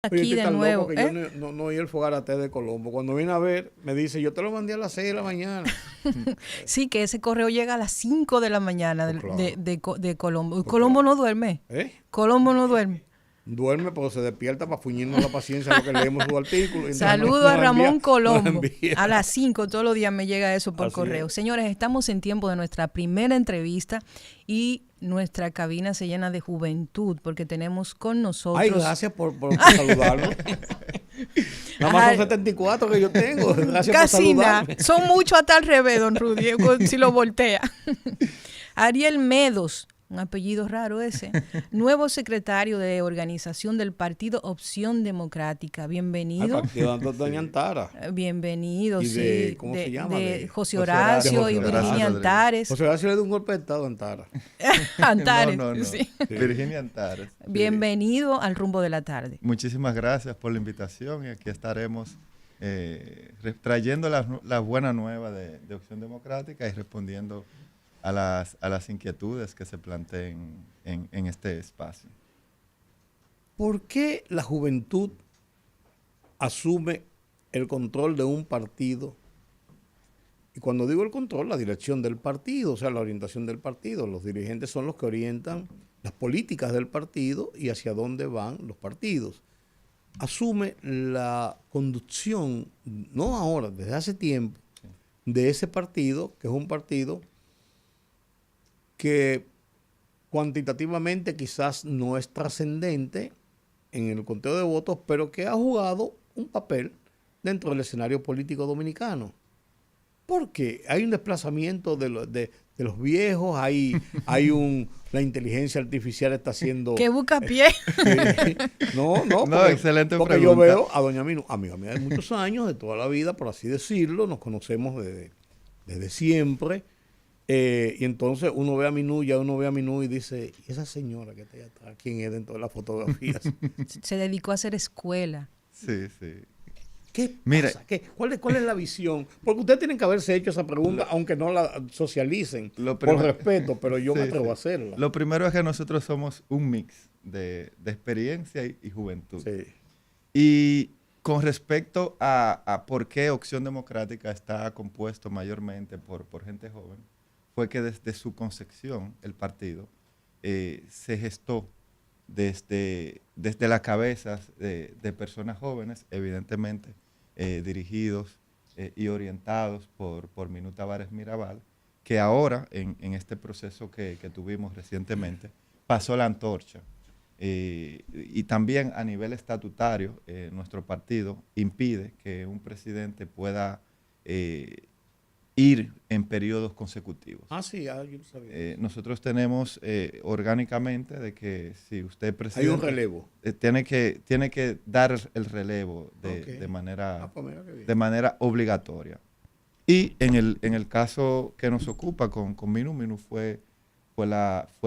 Oye, Aquí estoy de tan loco nuevo, que yo no oí el fogarate de Colombo. Cuando vine a ver, me dice, yo te lo mandé a las 6 de la mañana. Sí, que ese correo llega a las 5 de la mañana Pues claro, de Colombo. pues Colombo claro. no duerme. ¿Eh? Colombo no duerme. Duerme, pero se despierta para fuñirnos la paciencia a lo que leemos su artículo. Y entonces Saludo a nos envía, Ramón nos Colombo. envía. A las 5 todos los días me llega eso por Así correo. es. Señores, estamos en tiempo de nuestra primera entrevista y nuestra cabina se llena de juventud porque tenemos con Ay, nosotros gracias por saludarme. Nada más son a 74 que yo tengo. Gracias por casi nada. saludarme. Son muchos hasta al revés, don Rudy, si lo voltea. Ariel Medos, un apellido raro ese, nuevo secretario de organización del Partido Opción Democrática. Al Bienvenido. partido de Doña Antara. Bienvenido, Y de, sí, ¿cómo se llama? de José José De Horacio José y Horacio Virginia Horacio. Rodríguez. Antares. José Horacio le dio un golpe de estado a Antara. Antares, No. sí. Sí. Virginia Antares. Bienvenido al rumbo de la tarde. Muchísimas gracias por la invitación y aquí estaremos trayendo la buena nueva de Opción Democrática y respondiendo a las inquietudes que se planteen en este espacio. ¿Por qué la juventud asume el control de un partido? Y cuando digo el control, la dirección del partido, o sea, la orientación del partido. Los dirigentes son los que orientan las políticas del partido y hacia dónde van los partidos. Asume la conducción, no ahora, desde hace tiempo, de ese partido, que es un partido que cuantitativamente quizás no es trascendente en el conteo de votos, pero que ha jugado un papel dentro del escenario político dominicano. Porque hay un desplazamiento de los viejos, la inteligencia artificial está haciendo... Que busca pie. No, No, excelente porque pregunta. yo veo a doña Minu, amiga mía de muchos años, de toda la vida, por así decirlo, nos conocemos desde siempre, y entonces uno ve a Minú y dice, ¿y esa señora que está allá atrás, quién es dentro de las fotografías? Se dedicó a hacer escuela. Sí. ¿Qué Mire, pasa? ¿Cuál es la visión? Porque ustedes tienen que haberse hecho esa pregunta, aunque no la socialicen, por respeto, pero yo me atrevo a hacerla. Lo primero es que nosotros somos un mix de experiencia y juventud. Sí. Y con respecto a por qué Opción Democrática está compuesto mayormente por gente joven, fue que desde su concepción el partido se gestó desde las cabezas de personas jóvenes, evidentemente dirigidos y orientados por Minú Tavares Mirabal, que ahora en este proceso que tuvimos recientemente pasó la antorcha. Y también a nivel estatutario, nuestro partido impide que un presidente pueda ir en periodos consecutivos. Sí, yo lo sabía. Nosotros tenemos orgánicamente de que si usted es presidente... Hay un relevo. tiene que dar el relevo de manera, pues mira qué bien. de manera obligatoria. Y en el caso que nos ocupa con Minú fue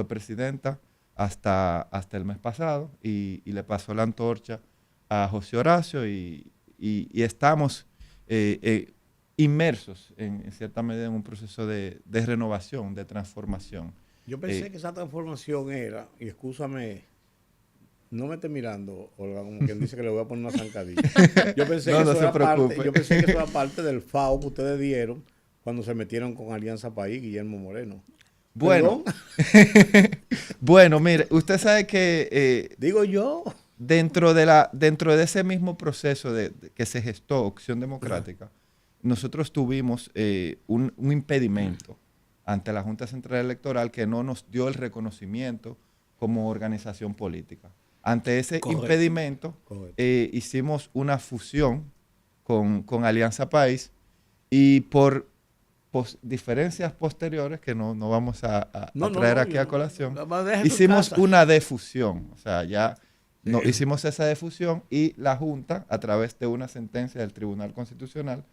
presidenta hasta el mes pasado y le pasó la antorcha a José Horacio y estamos inmersos en cierta medida en un proceso de renovación, de transformación. Yo pensé que esa transformación era, y excúsame, no me esté mirando, Olga, como quien dice que le voy a poner una zancadilla. Yo pensé, No, que, no eso se era preocupe. parte, yo pensé que eso era parte del FAO que ustedes dieron cuando se metieron con Alianza País, Guillermo Moreno. Bueno, ¿Perdón? bueno, mire, usted sabe que Digo yo. dentro de ese mismo proceso que se gestó Opción Democrática, nosotros tuvimos un impedimento ante la Junta Central Electoral que no nos dio el reconocimiento como organización política. Ante ese impedimento, hicimos una fusión con Alianza País y por diferencias posteriores que no vamos a traer aquí a colación, hicimos una defusión. O sea, ya hicimos esa defusión y la Junta, a través de una sentencia del Tribunal Constitucional,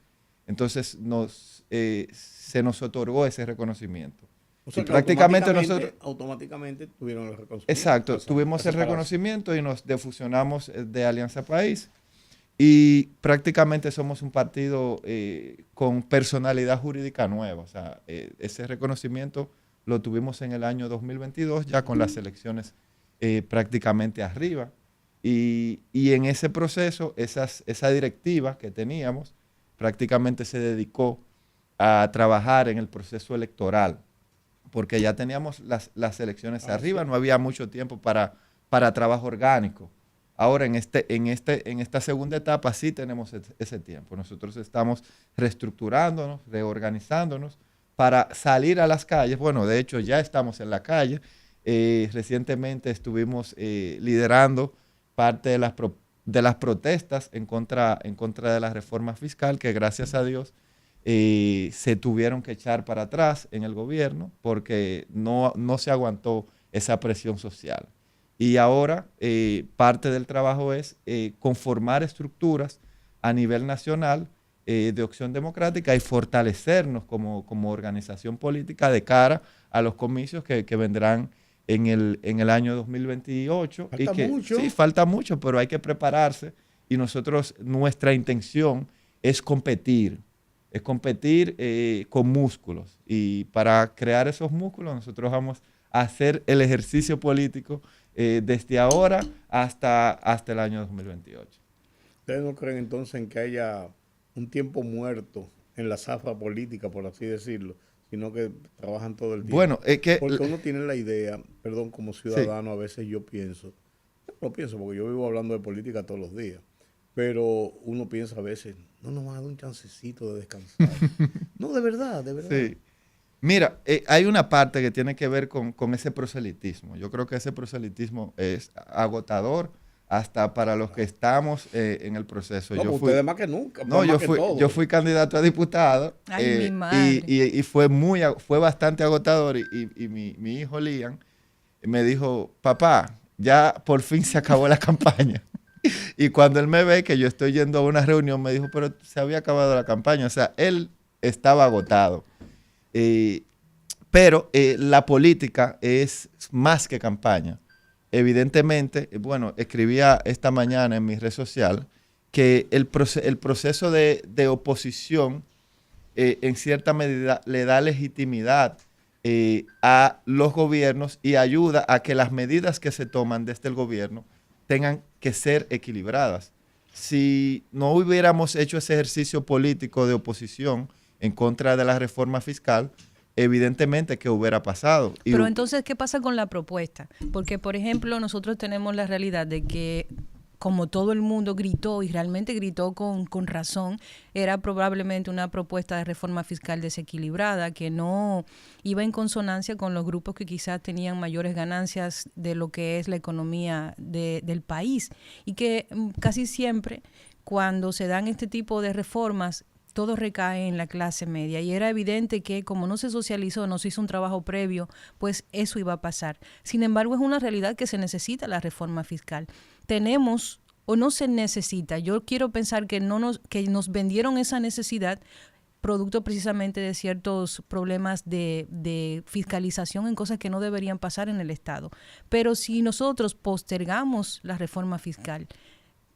entonces se nos otorgó ese reconocimiento. O sea, y prácticamente nosotros automáticamente tuvieron el reconocimiento. Exacto, tuvimos el reconocimiento y nos defusionamos de Alianza País y prácticamente somos un partido con personalidad jurídica nueva. O sea, ese reconocimiento lo tuvimos en el año 2022 ya con las elecciones prácticamente arriba. Y en ese proceso, esa directiva que teníamos prácticamente se dedicó a trabajar en el proceso electoral, porque ya teníamos las elecciones arriba, sí. no había mucho tiempo para trabajo orgánico. Ahora, en esta segunda etapa sí tenemos ese tiempo. Nosotros estamos reestructurándonos, reorganizándonos para salir a las calles. Bueno, de hecho ya estamos en la calle. Recientemente estuvimos liderando parte de las protestas en contra de la reforma fiscal, que gracias a Dios se tuvieron que echar para atrás en el gobierno porque no se aguantó esa presión social. Y ahora parte del trabajo es conformar estructuras a nivel nacional de Opción Democrática y fortalecernos como organización política de cara a los comicios que vendrán en el año 2028. Falta mucho. Sí, falta mucho, pero hay que prepararse y nuestra intención es competir con músculos. Y para crear esos músculos nosotros vamos a hacer el ejercicio político desde ahora hasta el año 2028. ¿Ustedes no creen entonces en que haya un tiempo muerto en la zafra política, por así decirlo, sino que trabajan todo el tiempo? Bueno, es que... Porque uno tiene la idea, perdón, como ciudadano, sí. A veces yo pienso, no pienso porque yo vivo hablando de política todos los días, pero uno piensa a veces, no nos van a dar un chancecito de descansar. No, de verdad, de verdad. Sí. Mira, hay una parte que tiene que ver con ese proselitismo. Yo creo que ese proselitismo es agotador hasta para los que estamos en el proceso. No, ustedes más que nunca. No, yo fui candidato a diputado. Ay, mi madre. Y fue bastante agotador. Y mi hijo Liam me dijo, papá, ya por fin se acabó la campaña. Y cuando él me ve que yo estoy yendo a una reunión, me dijo, pero se había acabado la campaña. O sea, él estaba agotado. Pero la política es más que campaña. Evidentemente, bueno, escribía esta mañana en mi red social que el proceso de oposición en cierta medida le da legitimidad a los gobiernos y ayuda a que las medidas que se toman desde el gobierno tengan que ser equilibradas. Si no hubiéramos hecho ese ejercicio político de oposición en contra de la reforma fiscal, evidentemente que hubiera pasado. Pero entonces, ¿qué pasa con la propuesta? Porque, por ejemplo, nosotros tenemos la realidad de que, como todo el mundo gritó, y realmente gritó con razón, era probablemente una propuesta de reforma fiscal desequilibrada, que no iba en consonancia con los grupos que quizás tenían mayores ganancias de lo que es la economía del país. Y que casi siempre, cuando se dan este tipo de reformas, todo recae en la clase media y era evidente que como no se socializó, no se hizo un trabajo previo, pues eso iba a pasar. Sin embargo, es una realidad que se necesita la reforma fiscal. Tenemos o no se necesita. Yo quiero pensar que nos vendieron esa necesidad producto precisamente de ciertos problemas de fiscalización en cosas que no deberían pasar en el Estado. Pero si nosotros postergamos la reforma fiscal,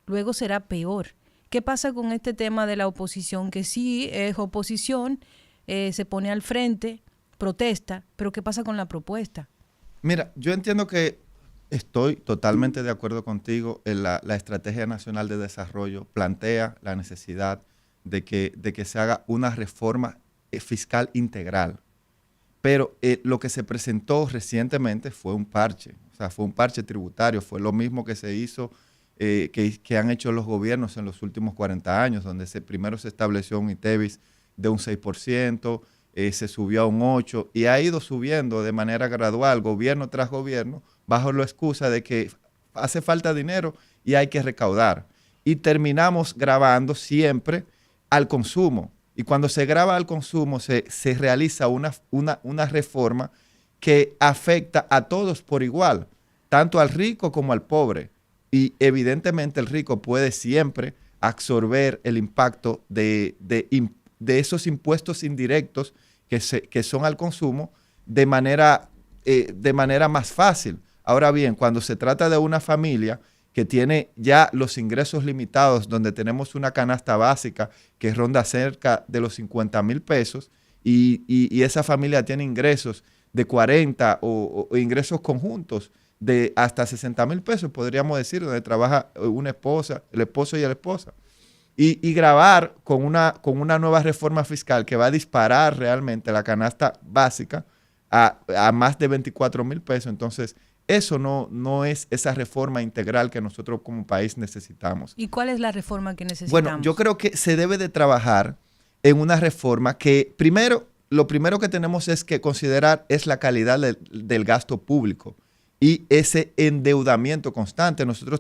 luego será peor. ¿Qué pasa con este tema de la oposición? Que sí es oposición, se pone al frente, protesta, pero ¿qué pasa con la propuesta? Mira, yo entiendo que estoy totalmente de acuerdo contigo en la Estrategia Nacional de Desarrollo plantea la necesidad de que se haga una reforma fiscal integral. Pero lo que se presentó recientemente fue un parche, o sea, fue un parche tributario, fue lo mismo que se hizo que han hecho los gobiernos en los últimos 40 años, donde primero se estableció un ITEVIS de un 6%, se subió a un 8% y ha ido subiendo de manera gradual, gobierno tras gobierno, bajo la excusa de que hace falta dinero y hay que recaudar. Y terminamos grabando siempre al consumo. Y cuando se graba al consumo, se realiza una reforma que afecta a todos por igual, tanto al rico como al pobre. Y evidentemente el rico puede siempre absorber el impacto de esos impuestos indirectos que son al consumo de manera más fácil. Ahora bien, cuando se trata de una familia que tiene ya los ingresos limitados, donde tenemos una canasta básica que ronda cerca de los 50,000 pesos y esa familia tiene ingresos de 40 o ingresos conjuntos de hasta 60,000 pesos, podríamos decir, donde trabaja una esposa, el esposo y la esposa. Y grabar con una nueva reforma fiscal que va a disparar realmente la canasta básica a más de 24,000 pesos. Entonces, eso no es esa reforma integral que nosotros como país necesitamos. ¿Y cuál es la reforma que necesitamos? Bueno, yo creo que se debe de trabajar en una reforma que lo primero que tenemos es que considerar es la calidad del gasto público y ese endeudamiento constante. Nosotros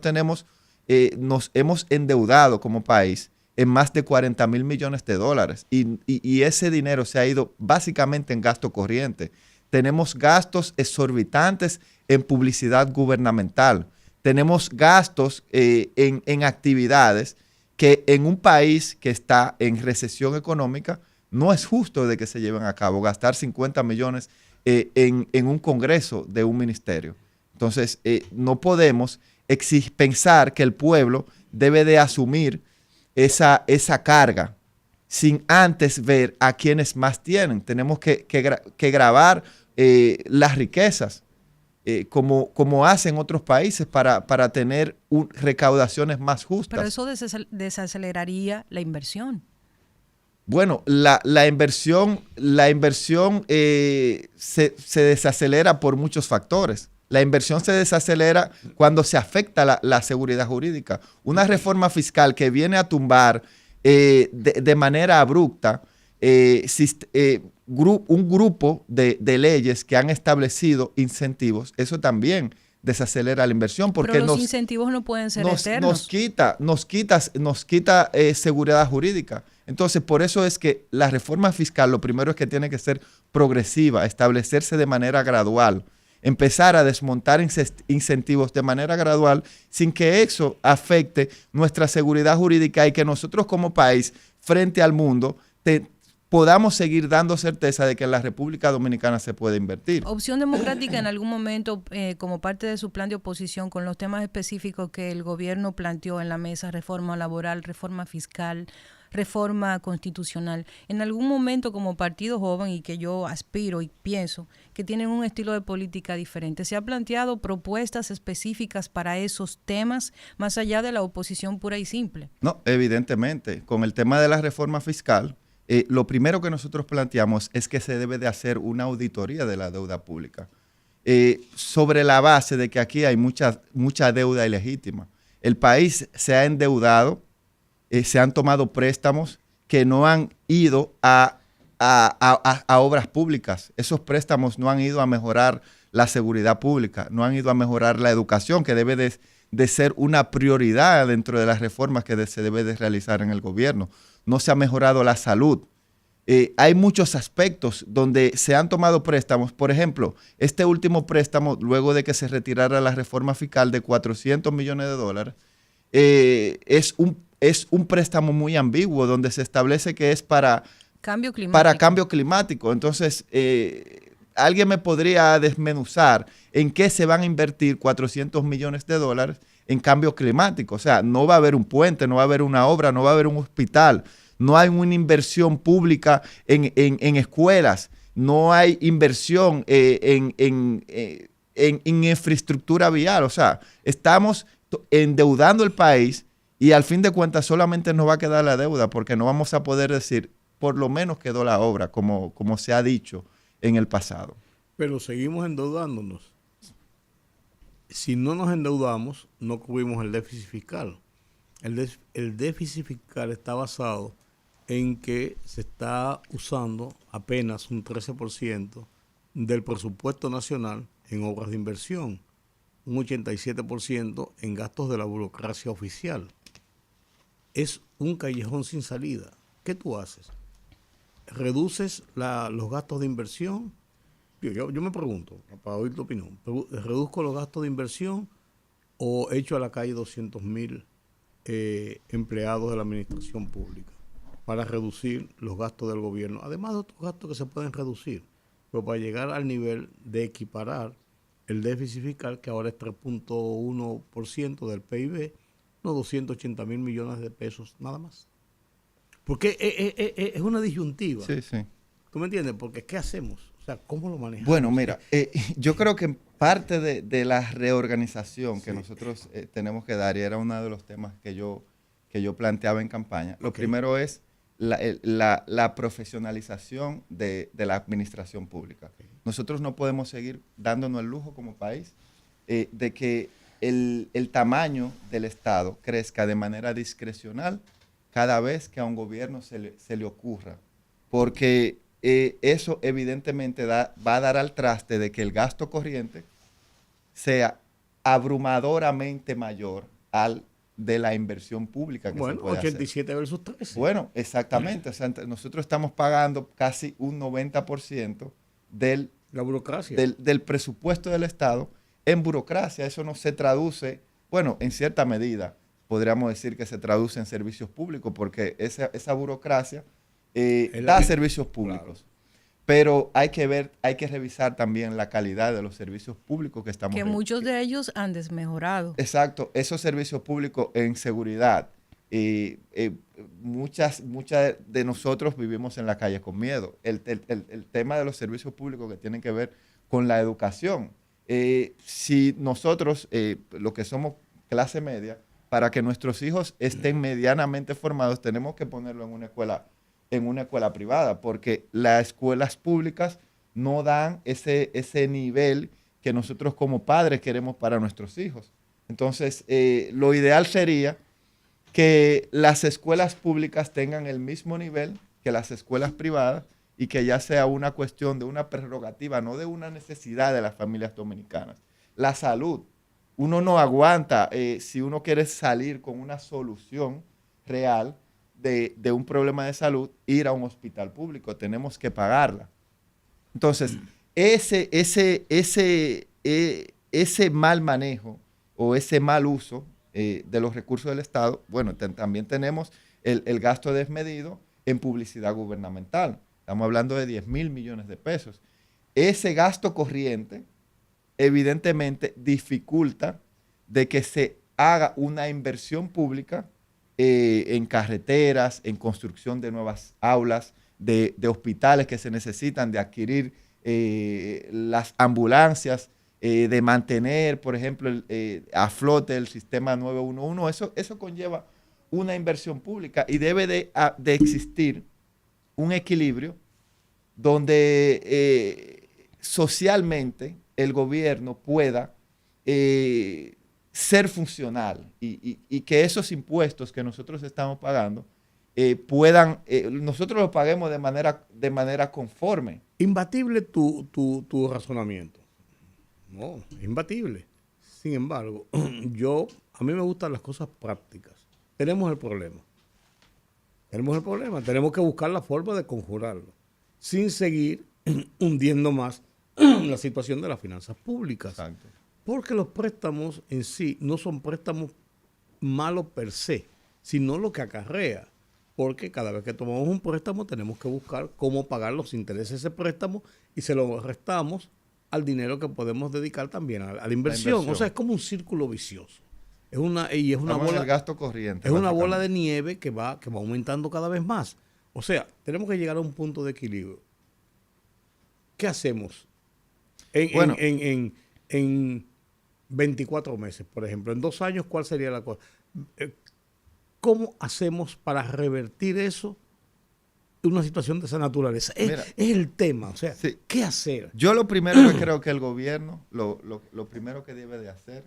nos hemos endeudado como país en más de 40,000 millones de dólares y ese dinero se ha ido básicamente en gasto corriente. Tenemos gastos exorbitantes en publicidad gubernamental. Tenemos gastos en actividades que en un país que está en recesión económica no es justo de que se lleven a cabo. Gastar 50 millones en un congreso de un ministerio. Entonces, no podemos pensar que el pueblo debe de asumir esa carga sin antes ver a quienes más tienen. Tenemos que gravar las riquezas como hacen otros países para tener recaudaciones más justas. Pero eso desaceleraría la inversión. Bueno, la inversión se desacelera por muchos factores. La inversión se desacelera cuando se afecta la seguridad jurídica. Una reforma fiscal que viene a tumbar de manera abrupta un grupo de leyes que han establecido incentivos, eso también desacelera la inversión. Porque pero los incentivos no pueden ser eternos. Nos quita seguridad jurídica. Entonces, por eso es que la reforma fiscal lo primero es que tiene que ser progresiva, establecerse de manera gradual, empezar a desmontar incentivos de manera gradual sin que eso afecte nuestra seguridad jurídica y que nosotros como país, frente al mundo, podamos seguir dando certeza de que en la República Dominicana se puede invertir. Opción Democrática en algún momento, como parte de su plan de oposición, con los temas específicos que el gobierno planteó en la mesa, reforma laboral, reforma fiscal, reforma constitucional, en algún momento como partido joven y que yo aspiro y pienso que tienen un estilo de política diferente, ¿se ha planteado propuestas específicas para esos temas más allá de la oposición pura y simple? No, evidentemente. Con el tema de la reforma fiscal, lo primero que nosotros planteamos es que se debe de hacer una auditoría de la deuda pública sobre la base de que aquí hay mucha deuda ilegítima. El país se ha endeudado, se han tomado préstamos que no han ido a obras públicas. Esos préstamos no han ido a mejorar la seguridad pública, no han ido a mejorar la educación, que debe de ser una prioridad dentro de las reformas que se debe de realizar en el gobierno. No se ha mejorado la salud. Hay muchos aspectos donde se han tomado préstamos. Por ejemplo, este último préstamo, luego de que se retirara la reforma fiscal de 400 millones de dólares, es un préstamo muy ambiguo donde se establece que es para cambio climático. Entonces, alguien me podría desmenuzar en qué se van a invertir 400 millones de dólares en cambio climático. O sea, no va a haber un puente, no va a haber una obra, no va a haber un hospital, no hay una inversión pública en escuelas, no hay inversión en infraestructura vial. O sea, estamos endeudando el país y al fin de cuentas solamente nos va a quedar la deuda porque no vamos a poder decir, por lo menos quedó la obra, como se ha dicho en el pasado. Pero seguimos endeudándonos. Si no nos endeudamos, no cubrimos el déficit fiscal. El déficit fiscal está basado en que se está usando apenas un 13% del presupuesto nacional en obras de inversión, un 87% en gastos de la burocracia oficial. Es un callejón sin salida. ¿Qué tú haces? ¿Reduces los gastos de inversión? Yo me pregunto, para oír tu opinión, ¿reduzco los gastos de inversión o echo a la calle 200,000 empleados de la administración pública para reducir los gastos del gobierno? Además de otros gastos que se pueden reducir, pero para llegar al nivel de equiparar el déficit fiscal, que ahora es 3.1% del PIB, no 280,000 millones de pesos nada más. Porque es una disyuntiva. Sí, sí. ¿Tú me entiendes? Porque ¿qué hacemos? O sea, ¿cómo lo manejamos? Bueno, mira, yo creo que parte de la reorganización que nosotros tenemos que dar, y era uno de los temas que yo planteaba en campaña, lo primero es la profesionalización de la administración pública. Nosotros no podemos seguir dándonos el lujo como país de que el tamaño del Estado crezca de manera discrecional cada vez que a un gobierno se le ocurra, porque eso evidentemente va a dar al traste de que el gasto corriente sea abrumadoramente mayor al de la inversión pública que se puede 87 hacer. versus 13. Bueno, exactamente. O sea, nosotros estamos pagando casi un 90% la burocracia. del presupuesto del Estado en burocracia. Eso no se traduce, bueno, en cierta medida podríamos decir que se traduce en servicios públicos, porque esa burocracia da servicios públicos. Claro. Pero hay que revisar también la calidad de los servicios públicos que estamos que muchos de ellos han desmejorado. Exacto, esos servicios públicos en seguridad. Muchas de nosotros vivimos en la calle con miedo. El tema de los servicios públicos que tienen que ver con la educación. Si nosotros, los que somos clase media, para que nuestros hijos estén medianamente formados, tenemos que ponerlo en una escuela privada, porque las escuelas públicas no dan ese nivel que nosotros como padres queremos para nuestros hijos. Entonces, lo ideal sería que las escuelas públicas tengan el mismo nivel que las escuelas privadas y que ya sea una cuestión de una prerrogativa, no de una necesidad de las familias dominicanas. La salud. Uno no aguanta, si uno quiere salir con una solución real de un problema de salud, ir a un hospital público. Tenemos que pagarla. Entonces, ese mal manejo o ese mal uso de los recursos del Estado, bueno, también tenemos el gasto desmedido en publicidad gubernamental. Estamos hablando de 10,000 millones de pesos. Ese gasto corriente evidentemente dificulta de que se haga una inversión pública en carreteras, en construcción de nuevas aulas, de hospitales que se necesitan, de adquirir las ambulancias, de mantener, por ejemplo, a flote el sistema 911. Eso conlleva una inversión pública y debe de existir un equilibrio donde socialmente el gobierno pueda ser funcional y que esos impuestos que nosotros estamos pagando nosotros los paguemos de manera conforme. Imbatible tu razonamiento. No, imbatible. Sin embargo, a mí me gustan las cosas prácticas. Tenemos el problema. Tenemos que buscar la forma de conjurarlo sin seguir hundiendo más la situación de las finanzas públicas. Exacto. Porque los préstamos en sí no son préstamos malos per se, sino lo que acarrea. Porque cada vez que tomamos un préstamo tenemos que buscar cómo pagar los intereses de ese préstamo y se lo restamos al dinero que podemos dedicar también a la inversión. O sea, es como un círculo vicioso. Es una bola, el gasto corriente. Es una bola de nieve que va aumentando cada vez más. O sea, tenemos que llegar a un punto de equilibrio. ¿Qué hacemos? En 24 meses, por ejemplo. En 2 años, ¿cuál sería la cosa? ¿Cómo hacemos para revertir eso? Una situación de esa naturaleza. Es el tema. O sea, sí. ¿Qué hacer? Yo lo primero que creo que el gobierno, lo primero que debe de hacer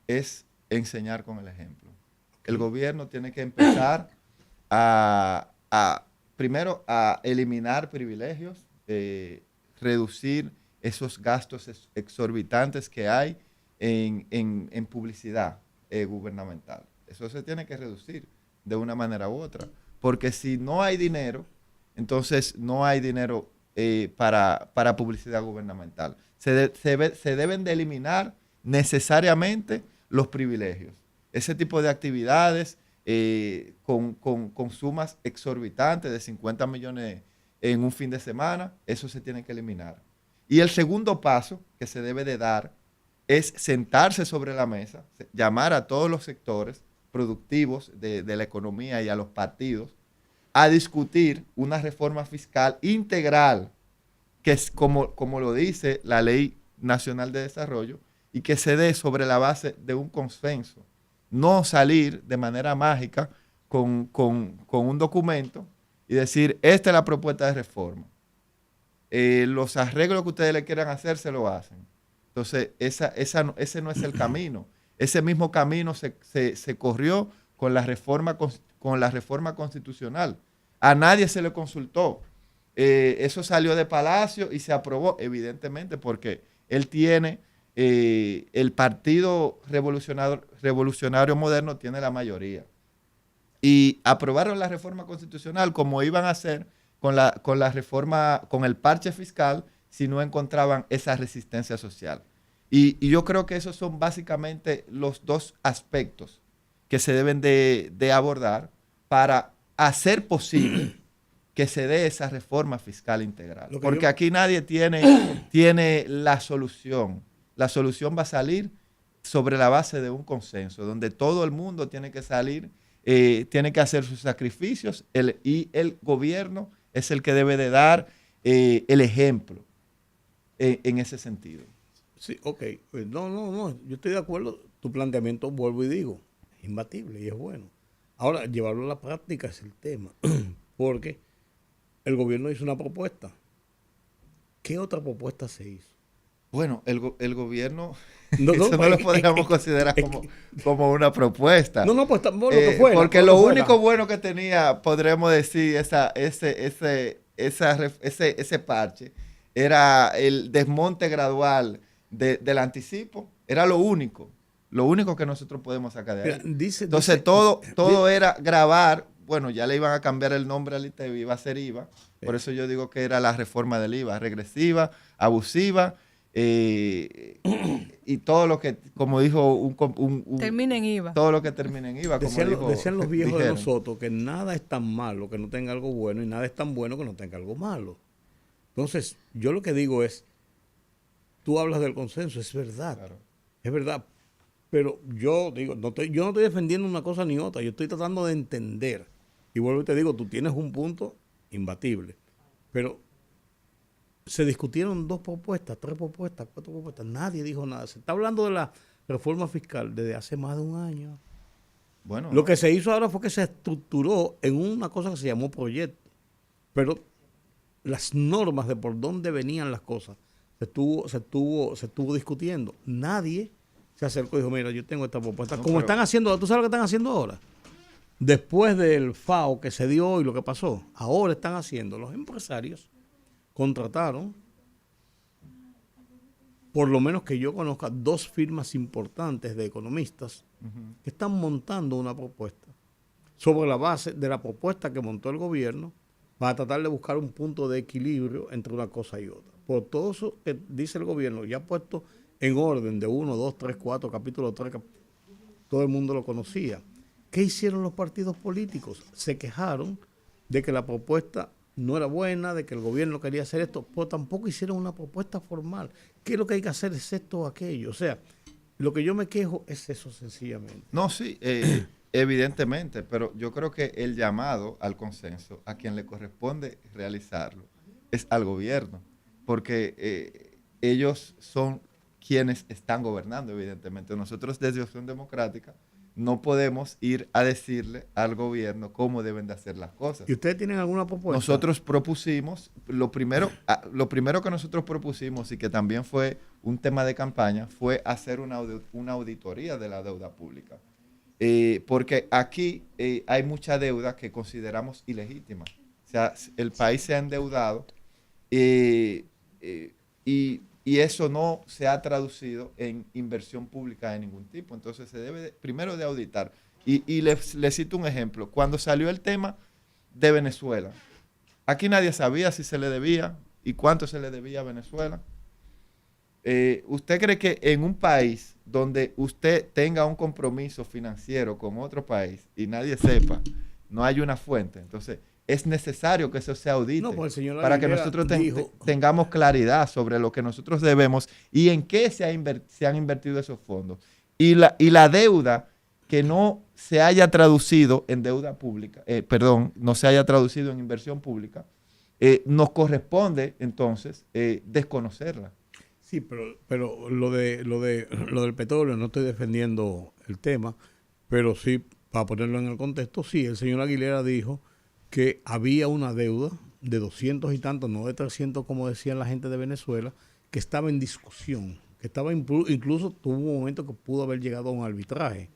es enseñar con el ejemplo. El gobierno tiene que empezar primero a eliminar privilegios, reducir esos gastos exorbitantes que hay en publicidad gubernamental. Eso se tiene que reducir de una manera u otra. Porque si no hay dinero, entonces no hay dinero para publicidad gubernamental. Se deben de eliminar necesariamente los privilegios. Ese tipo de actividades con sumas exorbitantes de 50 millones en un fin de semana, eso se tiene que eliminar. Y el segundo paso que se debe de dar es sentarse sobre la mesa, llamar a todos los sectores productivos de la economía y a los partidos a discutir una reforma fiscal integral, que es como lo dice la ley Nacional de Desarrollo y que se dé sobre la base de un consenso. No salir de manera mágica con un documento y decir, esta es la propuesta de reforma. Los arreglos que ustedes le quieran hacer, se lo hacen. Entonces, ese no es el camino. Ese mismo camino se corrió con la reforma constitucional. A nadie se le consultó. Eso salió de Palacio y se aprobó, evidentemente, porque él tiene, el Partido Revolucionario Moderno tiene la mayoría. Y aprobaron la reforma constitucional como iban a hacer con la reforma, con el parche fiscal, si no encontraban esa resistencia social. Y yo creo que esos son básicamente los dos aspectos que se deben de abordar para hacer posible que se dé esa reforma fiscal integral. Porque aquí nadie tiene la solución. La solución va a salir sobre la base de un consenso, donde todo el mundo tiene que salir, tiene que hacer sus sacrificios y el gobierno es el que debe de dar el ejemplo en ese sentido. Sí, ok. No, yo estoy de acuerdo. Tu planteamiento, vuelvo y digo, es imbatible y es bueno. Ahora, llevarlo a la práctica es el tema, porque el gobierno hizo una propuesta. ¿Qué otra propuesta se hizo? Bueno, el gobierno, no lo podríamos considerar como una propuesta. No, pues bueno que fuera. Porque lo único bueno que tenía, podríamos decir, ese parche, era el desmonte gradual del anticipo. Era lo único que nosotros podemos sacar de ahí. Entonces todo era grabar. Bueno, ya le iban a cambiar el nombre al ITEVI, iba a ser IVA. Por eso yo digo que era la reforma del IVA, regresiva, abusiva, y todo lo que, como dijo termina en IVA. Todo lo que termina en IVA. Decían los viejos de nosotros que nada es tan malo que no tenga algo bueno y nada es tan bueno que no tenga algo malo. Entonces, yo lo que digo es, tú hablas del consenso, es verdad. Claro. Es verdad. Pero yo digo, yo no estoy defendiendo una cosa ni otra, yo estoy tratando de entender. Y vuelvo y te digo, tú tienes un punto imbatible. Pero se discutieron 2 propuestas, 3 propuestas, 4 propuestas. Nadie dijo nada. Se está hablando de la reforma fiscal desde hace más de un año. Bueno, lo que se hizo ahora fue que se estructuró en una cosa que se llamó proyecto. Pero las normas de por dónde venían las cosas se estuvo discutiendo. Nadie se acercó y dijo, mira, yo tengo esta propuesta. Están haciendo, ¿tú sabes lo que están haciendo ahora? Después del FAO que se dio y lo que pasó, ahora están haciendo, los empresarios contrataron, por lo menos que yo conozca, 2 firmas importantes de economistas que están montando una propuesta sobre la base de la propuesta que montó el gobierno para tratar de buscar un punto de equilibrio entre una cosa y otra. Por todo eso que dice el gobierno, ya puesto en orden de 1, 2, 3, 4, capítulo 3, todo el mundo lo conocía. ¿Qué hicieron los partidos políticos? Se quejaron de que la propuesta no era buena, de que el gobierno quería hacer esto, pero tampoco hicieron una propuesta formal. ¿Qué es lo que hay que hacer? Es esto o aquello. O sea, lo que yo me quejo es eso sencillamente. No, sí, evidentemente, pero yo creo que el llamado al consenso, a quien le corresponde realizarlo, es al gobierno, porque ellos son quienes están gobernando, evidentemente. Nosotros desde Opción Democrática no podemos ir a decirle al gobierno cómo deben de hacer las cosas. ¿Y ustedes tienen alguna propuesta? Nosotros propusimos, lo primero que nosotros propusimos y que también fue un tema de campaña, fue hacer una auditoría de la deuda pública. Porque aquí hay mucha deuda que consideramos ilegítima. O sea, el país se ha endeudado y eso no se ha traducido en inversión pública de ningún tipo. Entonces se debe primero de auditar. Y le cito un ejemplo. Cuando salió el tema de Venezuela, aquí nadie sabía si se le debía y cuánto se le debía a Venezuela. ¿Usted cree que en un país donde usted tenga un compromiso financiero con otro país y nadie sepa, no hay una fuente? Entonces, es necesario que eso se audite para que nosotros tengamos claridad sobre lo que nosotros debemos y en qué se han invertido esos fondos. Y la deuda que no se haya traducido en deuda pública, no se haya traducido en inversión pública, nos corresponde entonces desconocerla. Sí, pero lo del petróleo, no estoy defendiendo el tema, pero sí, para ponerlo en el contexto, sí, el señor Aguilera dijo que había una deuda de 200 y tantos, no de 300 como decían la gente de Venezuela, que estaba en discusión, que estaba incluso tuvo un momento que pudo haber llegado a un arbitraje,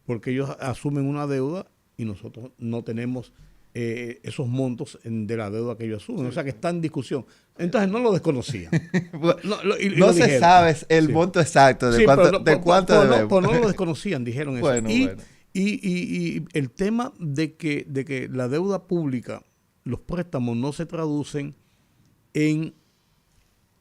porque ellos asumen una deuda y nosotros no tenemos esos montos de la deuda que ellos asumen. O sea que está en discusión. Entonces no lo desconocían. No se sabe el monto exacto de cuánto debemos. Pues no lo desconocían, dijeron eso. Bueno. Y el tema de que la deuda pública, los préstamos no se traducen en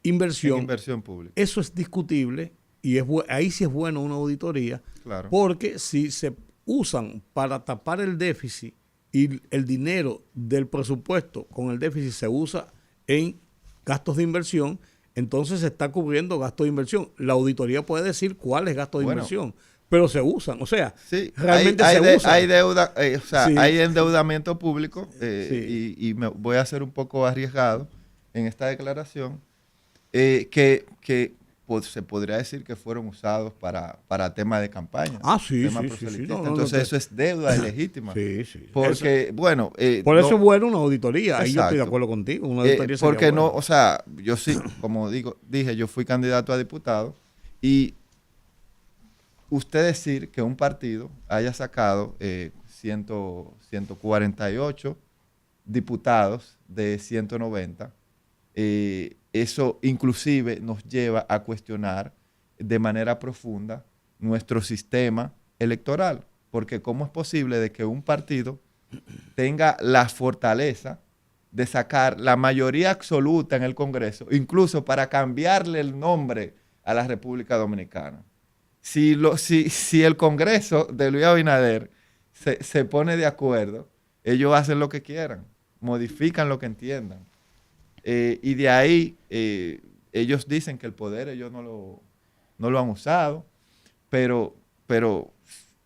inversión pública. Eso es discutible y ahí sí es bueno una auditoría, claro. Porque si se usan para tapar el déficit y el dinero del presupuesto con el déficit se usa en gastos de inversión, entonces se está cubriendo gastos de inversión. La auditoría puede decir cuál es gasto de inversión, pero se usan, o sea, sí, realmente usan. Hay deuda, sí. Hay endeudamiento público sí. y me voy a ser un poco arriesgado en esta declaración, que se podría decir que fueron usados para temas de campaña. Sí. Entonces eso es deuda ilegítima. Sí. Porque, eso, bueno... por eso es bueno una auditoría. Ahí yo estoy de exacto. acuerdo contigo. Una auditoría porque no, buena. o sea, yo sí, como dije, yo fui candidato a diputado y usted decir que un partido haya sacado 148 diputados de 190, eso inclusive nos lleva a cuestionar de manera profunda nuestro sistema electoral, porque ¿cómo es posible de que un partido tenga la fortaleza de sacar la mayoría absoluta en el Congreso, incluso para cambiarle el nombre a la República Dominicana? Si el Congreso de Luis Abinader se pone de acuerdo, ellos hacen lo que quieran, modifican lo que entiendan. Y de ahí ellos dicen que el poder ellos no lo han usado, pero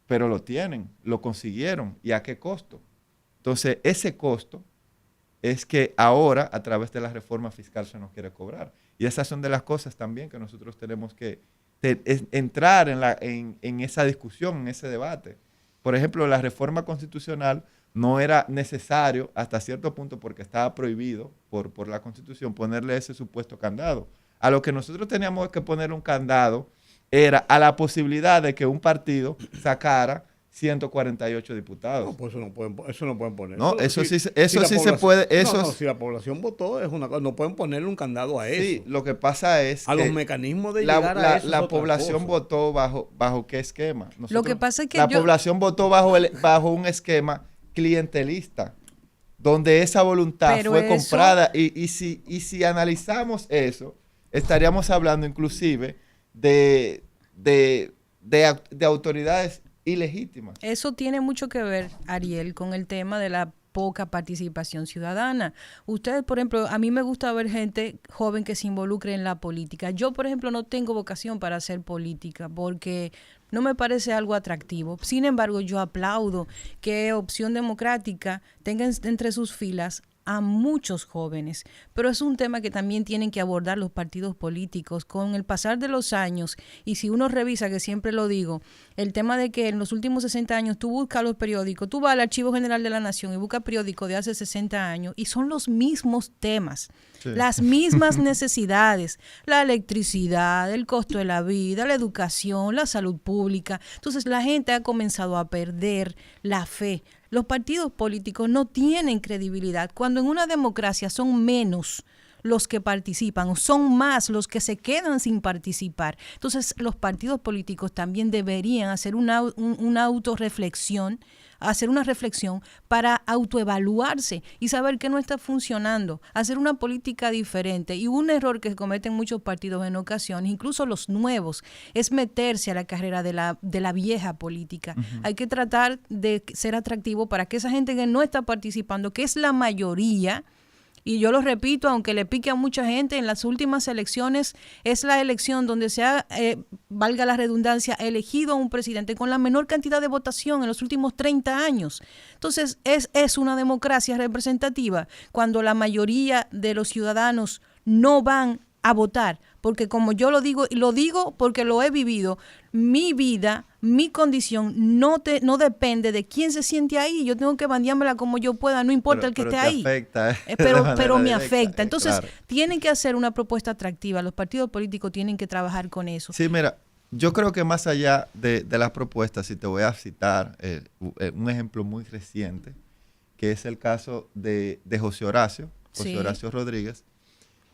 lo tienen, lo consiguieron. ¿Y a qué costo? Entonces, ese costo es que ahora, a través de la reforma fiscal, se nos quiere cobrar. Y esas son de las cosas también que nosotros tenemos que entrar en esa discusión, en ese debate. Por ejemplo, la reforma constitucional no era necesario hasta cierto punto porque estaba prohibido por la Constitución ponerle ese supuesto candado. A lo que nosotros teníamos que poner un candado era a la posibilidad de que un partido sacara 148 diputados. No, pues eso no pueden poner. No, eso sí se puede. Si la población votó, no pueden ponerle un candado a eso. Sí, lo que pasa es a que los mecanismos de llegar a eso. La población votó bajo qué esquema. Lo que pasa es que la población votó bajo un esquema clientelista, donde esa voluntad fue comprada. Y si analizamos eso, estaríamos hablando inclusive de autoridades ilegítimas. Eso tiene mucho que ver, Ariel, con el tema de la poca participación ciudadana. Ustedes, por ejemplo, a mí me gusta ver gente joven que se involucre en la política. Yo, por ejemplo, no tengo vocación para hacer política porque no me parece algo atractivo. Sin embargo, yo aplaudo que Opción Democrática tenga entre sus filas a muchos jóvenes, pero es un tema que también tienen que abordar los partidos políticos con el pasar de los años. Y si uno revisa, que siempre lo digo, el tema de que en los últimos 60 años tú buscas los periódicos, tú vas al Archivo General de la Nación y buscas periódicos de hace 60 años y son los mismos temas, sí, las mismas necesidades, la electricidad, el costo de la vida, la educación, la salud pública. Entonces la gente ha comenzado a perder la fe. Los partidos políticos no tienen credibilidad. Cuando en una democracia son menos los que participan, son más los que se quedan sin participar. Entonces, los partidos políticos también deberían hacer una autorreflexión, hacer una reflexión para autoevaluarse y saber qué no está funcionando, hacer una política diferente. Y un error que cometen muchos partidos en ocasiones, incluso los nuevos, es meterse a la carrera de la vieja política. Uh-huh. Hay que tratar de ser atractivo para que esa gente que no está participando, que es la mayoría, y yo lo repito, aunque le pique a mucha gente, en las últimas elecciones es la elección donde se ha, valga la redundancia, elegido a un presidente con la menor cantidad de votación en los últimos 30 años. Entonces, es una democracia representativa cuando la mayoría de los ciudadanos no van a votar porque como yo lo digo, y lo digo porque lo he vivido, mi vida, mi condición no depende de quién se siente ahí. Yo tengo que bandeármela como yo pueda, no importa el que esté ahí. Afecta, pero me afecta. Entonces, claro. tienen que hacer una propuesta atractiva. Los partidos políticos tienen que trabajar con eso. Sí, mira, yo creo que más allá de las propuestas, si te voy a citar un ejemplo muy reciente, que es el caso de José Horacio Rodríguez,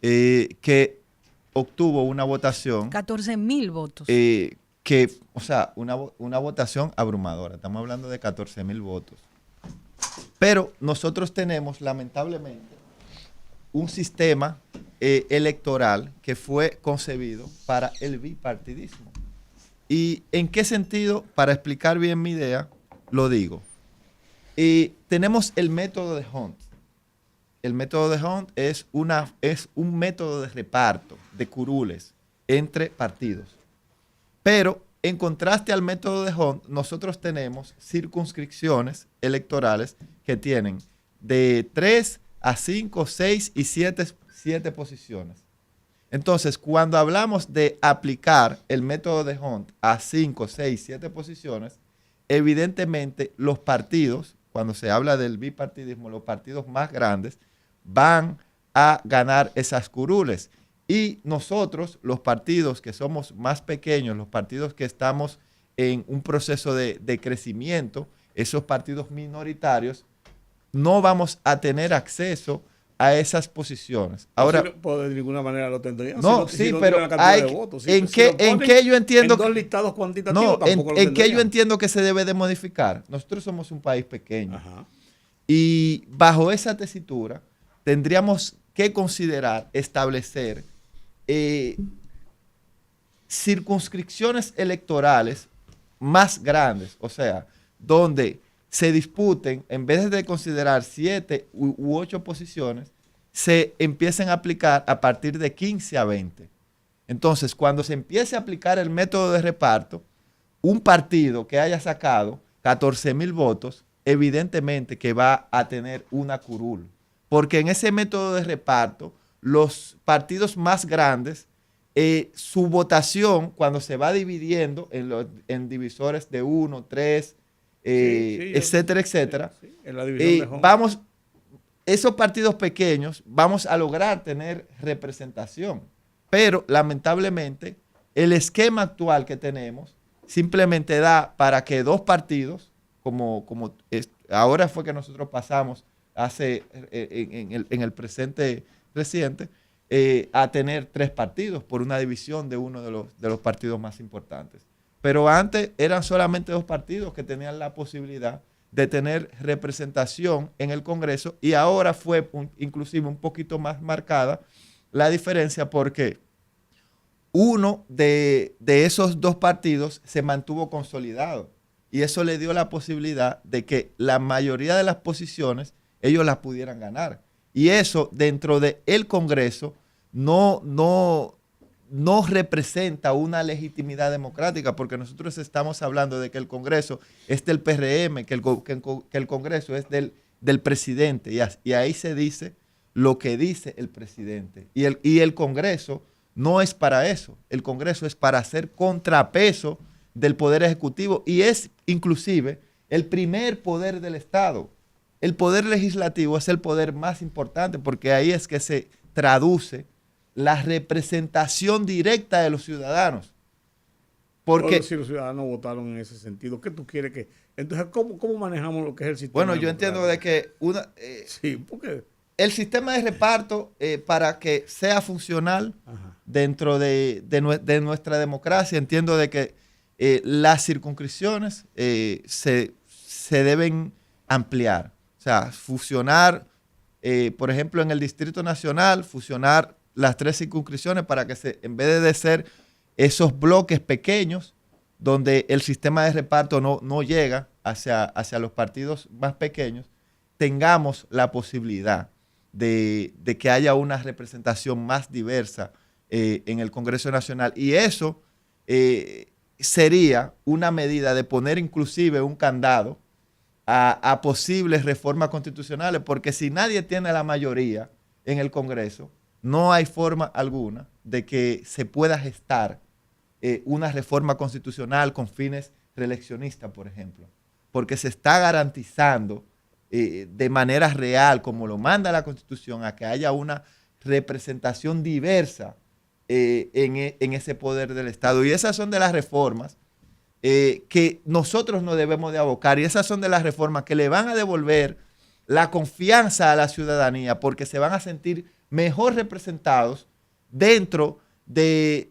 que obtuvo una votación. 14,000 votos. Una votación abrumadora. Estamos hablando de 14,000 votos. Pero nosotros tenemos, lamentablemente, un sistema electoral que fue concebido para el bipartidismo. ¿Y en qué sentido? Para explicar bien mi idea, lo digo. Tenemos el método de Hunt. El método de Hunt es un método de reparto de curules entre partidos. Pero en contraste al método de Hunt, nosotros tenemos circunscripciones electorales que tienen de 3 a 5, 6 y 7 posiciones. Entonces, cuando hablamos de aplicar el método de Hunt a 5, 6, 7 posiciones, evidentemente los partidos, cuando se habla del bipartidismo, los partidos más grandes van a ganar esas curules. Y nosotros, los partidos que somos más pequeños, los partidos que estamos en un proceso de crecimiento, esos partidos minoritarios, no vamos a tener acceso a esas posiciones. Ahora, de ninguna manera lo tendrían. No, sí, pero ¿en qué yo entiendo? En dos listados cuantitativos no, tampoco lo ¿en qué yo tendrían? entiendo que se debe de modificar? Nosotros somos un país pequeño. Ajá. Y bajo esa tesitura tendríamos que considerar establecer circunscripciones electorales más grandes, o sea, donde se disputen, en vez de considerar 7 u 8 posiciones, se empiecen a aplicar a partir de 15 a 20. Entonces, cuando se empiece a aplicar el método de reparto, un partido que haya sacado 14,000 votos, evidentemente que va a tener una curul. Porque en ese método de reparto, los partidos más grandes, su votación, cuando se va dividiendo en divisores de 1, 3, etcétera, etcétera, en la división de vamos, esos partidos pequeños vamos a lograr tener representación. Pero lamentablemente el esquema actual que tenemos simplemente da para que dos partidos, como ahora fue que nosotros pasamos en el presente reciente, a tener 3 partidos por una división de uno de los partidos más importantes. Pero antes eran solamente 2 partidos que tenían la posibilidad de tener representación en el Congreso, y ahora fue inclusive un poquito más marcada la diferencia porque uno de esos 2 partidos se mantuvo consolidado, y eso le dio la posibilidad de que la mayoría de las posiciones ellos las pudieran ganar. Y eso dentro del Congreso no representa una legitimidad democrática, porque nosotros estamos hablando de que el Congreso es del PRM, que el Congreso es del presidente, y ahí se dice lo que dice el presidente. Y el Congreso no es para eso. El Congreso es para hacer contrapeso del Poder Ejecutivo, y es inclusive el primer poder del Estado. El poder legislativo es el poder más importante, porque ahí es que se traduce la representación directa de los ciudadanos. Porque si los ciudadanos votaron en ese sentido, ¿qué tú quieres que? Entonces, ¿cómo manejamos lo que es el sistema? Bueno, yo entiendo de que sí, porque el sistema de reparto, para que sea funcional dentro de nuestra democracia, entiendo de que las circunscripciones se deben ampliar. O sea, fusionar, por ejemplo, en el Distrito Nacional, fusionar las 3 circunscripciones para que en vez de ser esos bloques pequeños donde el sistema de reparto no llega hacia los partidos más pequeños, tengamos la posibilidad de que haya una representación más diversa en el Congreso Nacional. Y eso sería una medida de poner inclusive un candado a posibles reformas constitucionales, porque si nadie tiene la mayoría en el Congreso, no hay forma alguna de que se pueda gestar una reforma constitucional con fines reeleccionistas, por ejemplo, porque se está garantizando de manera real, como lo manda la Constitución, a que haya una representación diversa en ese poder del Estado. Y esas son de las reformas que nosotros no debemos de abocar, y esas son de las reformas que le van a devolver la confianza a la ciudadanía, porque se van a sentir mejor representados dentro de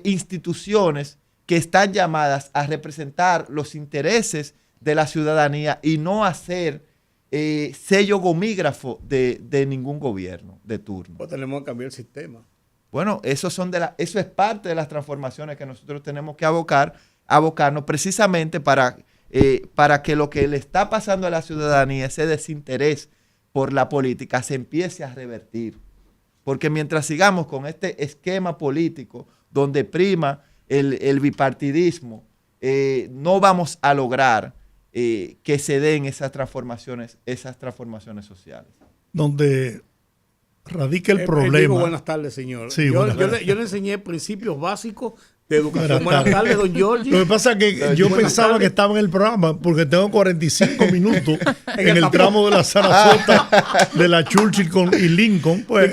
instituciones que están llamadas a representar los intereses de la ciudadanía y no a ser sello gomígrafo de ningún gobierno de turno. Pues tenemos que cambiar el sistema. Bueno, eso es parte de las transformaciones que nosotros tenemos que abocarnos precisamente para que lo que le está pasando a la ciudadanía, ese desinterés por la política, se empiece a revertir. Porque mientras sigamos con este esquema político donde prima el bipartidismo, no vamos a lograr que se den esas transformaciones sociales. Donde radica el problema. Digo, buenas tardes, señor. Sí, yo le enseñé principios básicos de educación. Buenas tardes, don Giorgi. Lo que pasa es que yo pensaba que estaba en el programa porque tengo 45 minutos en el tramo de la Sarasota de la Churchill y Lincoln. Pues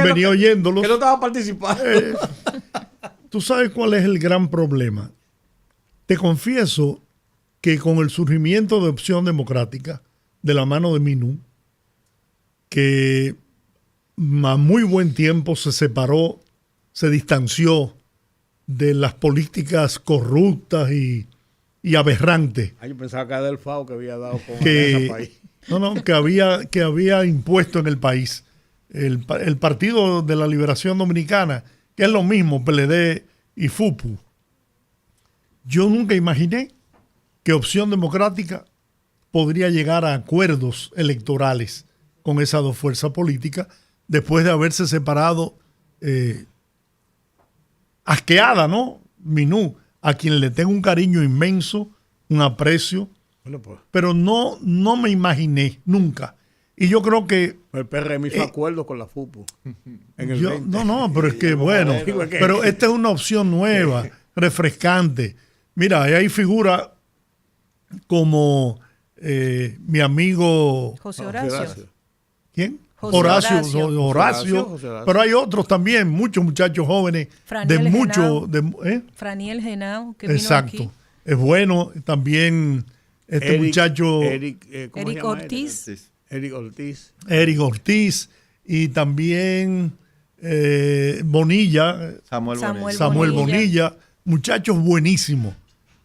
venía oyéndolos. Que no estaba participando. ¿Tú sabes cuál es el gran problema? Te confieso que con el surgimiento de Opción Democrática, de la mano de Minú, que a muy buen tiempo se separó, se distanció de las políticas corruptas y aberrantes. Yo pensaba que era del FAO que había dado con ese país. Que había impuesto en el país. El Partido de la Liberación Dominicana, que es lo mismo, PLD y FUPU. Yo nunca imaginé que Opción Democrática podría llegar a acuerdos electorales con esas dos fuerzas políticas después de haberse separado asqueada, ¿no? Minú, a quien le tengo un cariño inmenso, un aprecio, pero no me imaginé nunca. Y yo creo que... El PRM hizo acuerdo con la FUPU. En el 20. Pero es que bueno, pero esta es una opción nueva, refrescante. Mira, ahí hay figuras como mi amigo... José Horacio. ¿Quién? Horacio. Pero hay otros también, muchos muchachos jóvenes. Franiel Genao, que vino exacto. aquí. Es bueno también muchacho... Eric Ortiz. Eric Ortiz. Y también Bonilla. Samuel Bonilla. Muchachos buenísimos.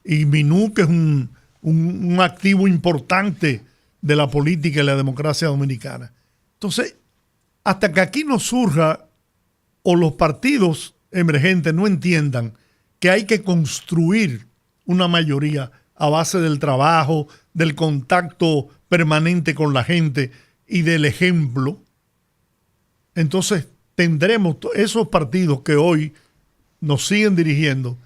Y Minú, que es un activo importante de la política y la democracia dominicana. Entonces, hasta que aquí no surja o los partidos emergentes no entiendan que hay que construir una mayoría a base del trabajo, del contacto permanente con la gente y del ejemplo, entonces tendremos esos partidos que hoy nos siguen dirigiendo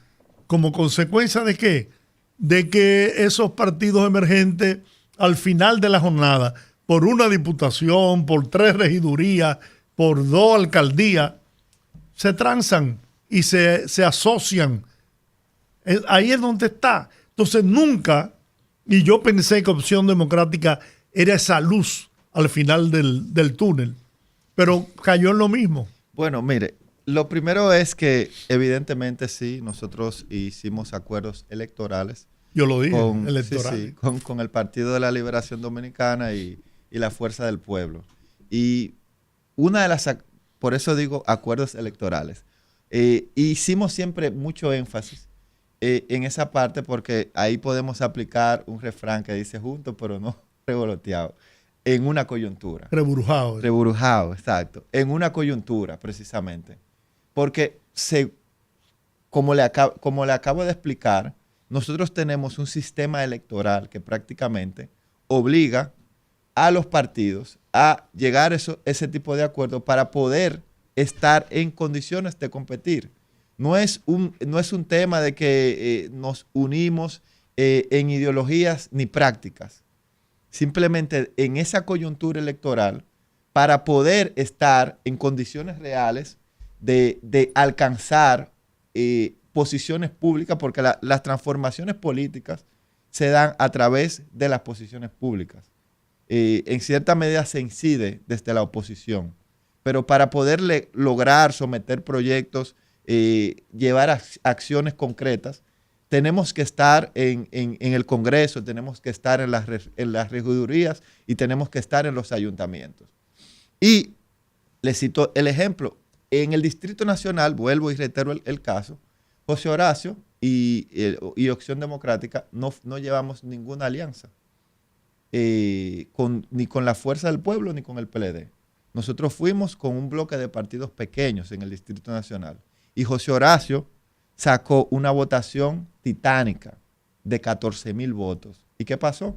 como consecuencia ¿de qué? De que esos partidos emergentes al final de la jornada, por una diputación, por 3 regidurías, por 2 alcaldías, se transan y se asocian. Ahí es donde está. Entonces nunca, y yo pensé que Opción Democrática era esa luz al final del túnel, pero cayó en lo mismo. Bueno, mire, lo primero es que evidentemente sí, nosotros hicimos acuerdos electorales. Yo lo dije, electorales. Sí, con el Partido de la Liberación Dominicana y la Fuerza del Pueblo. Y por eso digo acuerdos electorales. Hicimos siempre mucho énfasis en esa parte porque ahí podemos aplicar un refrán que dice juntos pero no revoloteado. En una coyuntura. Reburujado. Reburujado, exacto. En una coyuntura, precisamente. Porque, como le acabo de explicar, nosotros tenemos un sistema electoral que prácticamente obliga a los partidos a llegar a ese tipo de acuerdos para poder estar en condiciones de competir. No es un tema de que nos unimos en ideologías ni prácticas. Simplemente en esa coyuntura electoral para poder estar en condiciones reales de alcanzar posiciones públicas, porque las transformaciones políticas se dan a través de las posiciones públicas. En cierta medida se incide desde la oposición, pero para poder lograr someter proyectos, llevar acciones concretas, tenemos que estar en el Congreso, tenemos que estar en las regidurías y tenemos que estar en los ayuntamientos. Y les cito el ejemplo. En el Distrito Nacional, vuelvo y reitero el caso, José Horacio y Opción Democrática no llevamos ninguna alianza, ni con la Fuerza del Pueblo ni con el PLD. Nosotros fuimos con un bloque de partidos pequeños en el Distrito Nacional. Y José Horacio sacó una votación titánica de 14,000 votos. ¿Y qué pasó?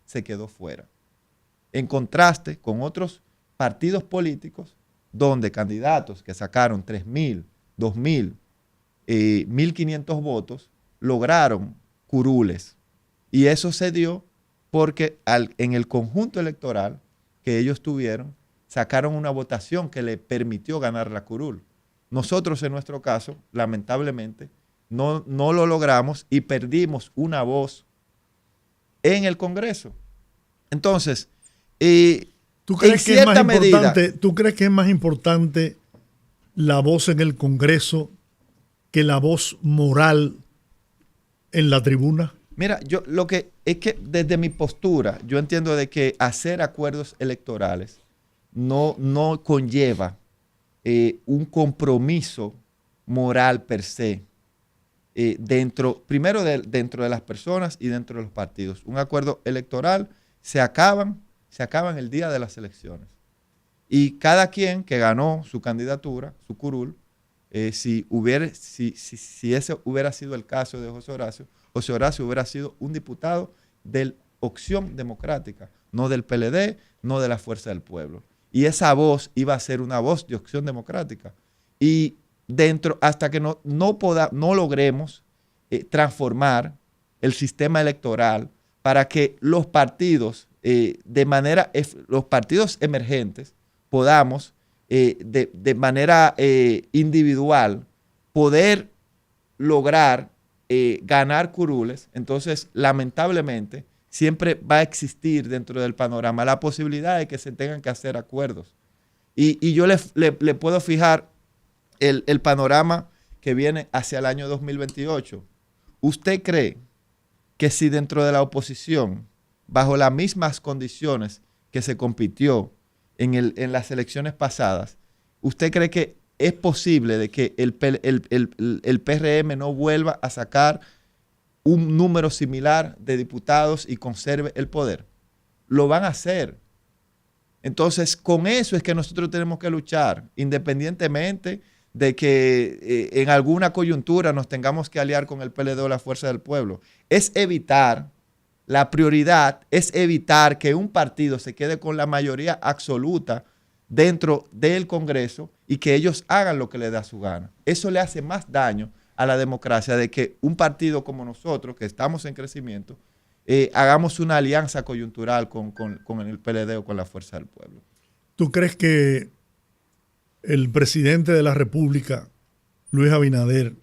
Se quedó fuera. En contraste con otros partidos políticos donde candidatos que sacaron 3,000, 2,000, 1,500 votos lograron curules. Y eso se dio porque en el conjunto electoral que ellos tuvieron, sacaron una votación que le permitió ganar la curul. Nosotros, en nuestro caso, lamentablemente, no lo logramos y perdimos una voz en el Congreso. Entonces, ¿Tú crees que es más importante la voz en el Congreso que la voz moral en la tribuna? Mira, yo lo que es que desde mi postura, yo entiendo de que hacer acuerdos electorales no conlleva un compromiso moral per se dentro de las personas y dentro de los partidos. Un acuerdo electoral se acaban el día de las elecciones. Y cada quien que ganó su candidatura, su curul, si ese hubiera sido el caso de José Horacio hubiera sido un diputado de Opción Democrática, no del PLD, no de la Fuerza del Pueblo. Y esa voz iba a ser una voz de Opción Democrática. Y hasta que no logremos transformar el sistema electoral para que los partidos, los partidos emergentes, podamos de manera individual poder lograr ganar curules, entonces lamentablemente siempre va a existir dentro del panorama la posibilidad de que se tengan que hacer acuerdos. Y yo le puedo fijar el panorama que viene hacia el año 2028. ¿Usted cree que si dentro de la oposición, bajo las mismas condiciones que se compitió en las elecciones pasadas, usted cree que es posible de que el PRM no vuelva a sacar un número similar de diputados y conserve el poder? Lo van a hacer. Entonces, con eso es que nosotros tenemos que luchar, independientemente de que en alguna coyuntura nos tengamos que aliar con el PLD o la Fuerza del Pueblo. La prioridad es evitar que un partido se quede con la mayoría absoluta dentro del Congreso y que ellos hagan lo que les da su gana. Eso le hace más daño a la democracia de que un partido como nosotros, que estamos en crecimiento, hagamos una alianza coyuntural con el PLD o con la Fuerza del Pueblo. ¿Tú crees que el presidente de la República, Luis Abinader,